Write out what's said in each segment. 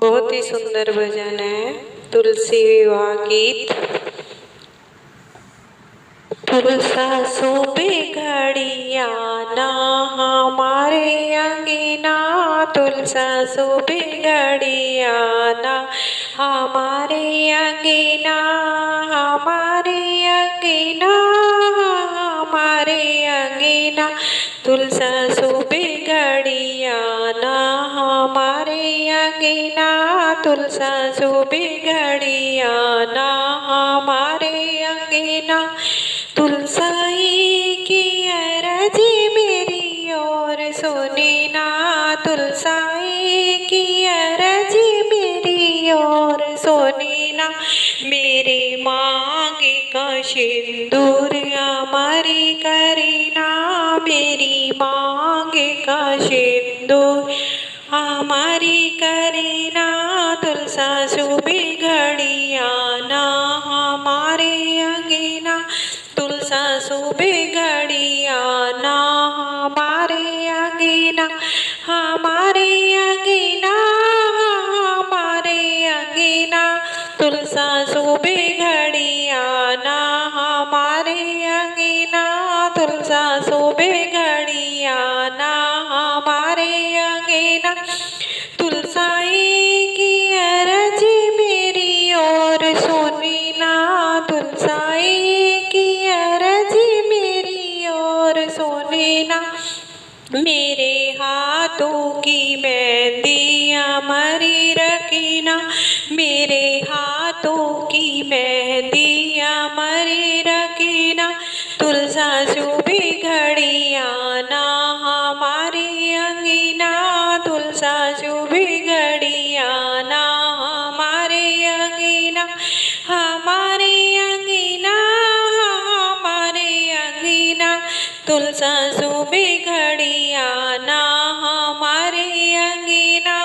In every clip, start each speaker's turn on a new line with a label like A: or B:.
A: बहुत ही सुंदर भजन है तुलसी विवाह गीत। तुलसा सोबे घड़िया ना हमारे अंगना, तुलसा सोबे घड़िया ना हमारे अंगना, हमारे अंगना, हमारे अंगना। तुलसा सोबे घड़िया ना हमारे अंगना, तुलसा सोबे घड़िया ना हमारे अंगना। तुलसाई की अरजी मेरी और सुनी ना, तुलसाई की अरजी मेरी और सुनी ना। मेरे मांगे का सिंदूर हमारी करीना, मेरी मांगे का सिंदूर हमारी करीना। तुलसा सोबे घड़िया ना हमारे अंगना, तुलसा सोबे घड़िया ना हमारे अंगना, हमारे अंगना, हमारे अंगना। तुलसा सोबे घड़िया ना हमारे अंगना, तुलसा सोबे घड़िया ना हमारे अंगना। तुलसाई की अरजी मेरी और सुनी ना, तुलसाई की अरजी मेरी और सुनी ना। मेरे हाथों की मेहंदी हमारी रखीना, मेरे हाथों की मेहंदी हमारी रखीना। तुलसा सोबे घड़िया ना हमारे अंगना, तुलसा सोबे घड़िया ना हमारे अंगना, हमारे अंगना, हमारे अंगना। तुलसा सोबे घड़िया ना हमारे अंगना,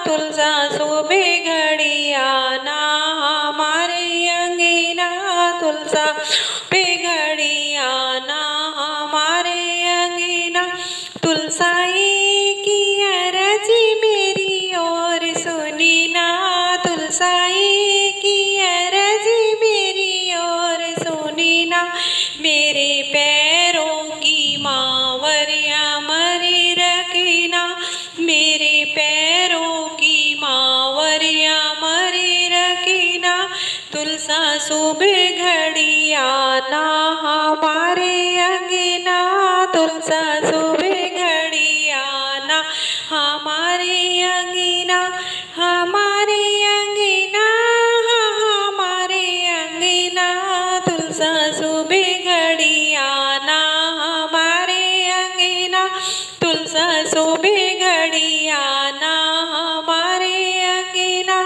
A: तुलसा सोबे घड़िया ना हमारे अंगना, तुलसा सोबे घड़िया ना हमारे अंगना। तुलसाई की अरजी मेरी और सुनी ना, तुलसाई की अरजी मेरी और सुनी ना। मेरे पैरों की मावरिया मरी रखीना, मेरे पैरों की मावरिया मरी रखीना। तुलसा सोबे घड़िया ना हमारे अंगना, तुलसा सोबे घड़िया ना हमारे अंगना, हमारे अंगना, हमारे अंगना। तुलसा सोबे घड़िया ना हमारे अंगना, तुलसा सोबे घड़िया ना हमारे अंगना।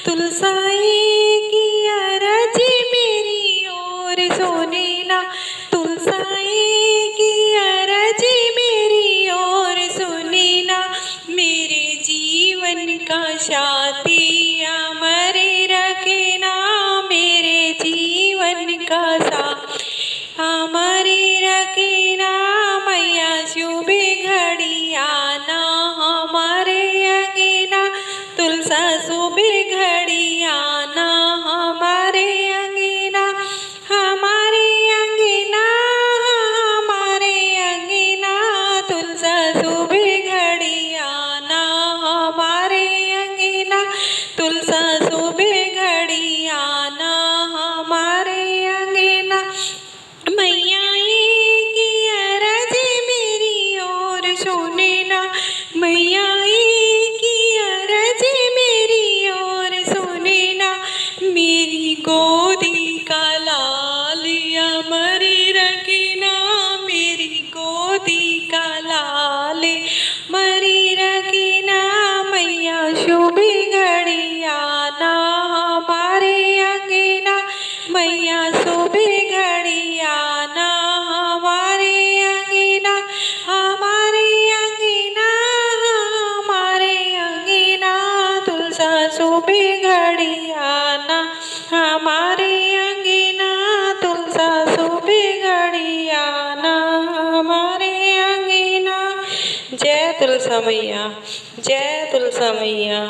A: तुलसाई की अरजी मेरी और सुनी ना, तुलसाई की अरजी मेरी और सुनी ना। मेरे जीवन का साथी हमारे रखना, मेरे जीवन का साथी हमारी रखना। मैया सोबे घड़िया ना हमारे अंगना, तुलसा सोबे घड़िया ना हमारे अंगना, हमारे अंगना, हमारे अंगना। तुलसा सोबे घड़िया ना हमारे अंगना, तुलसा सोबे घड़िया ना हमारे अंगना। मैया की अरजी मेरी और सुनी ना, मैया की अरजी मेरी और सुनी ना। मेरी गोदी का लाल हमारी रखना, मेरी गोदी का लाल मरी रखना। मैया सोबे घड़िया ना हमारे अंगना, मैया सोबे घड़िया ना हमारे अंगना, हमारे अंगना, हमारे अंगना। तुलसा सोबे घड़िया ना हमारे अंगना, तुलसा सोबे घड़िया ना हमारे अंगना। जय तुलसा मैया, जय तुलसा मैया।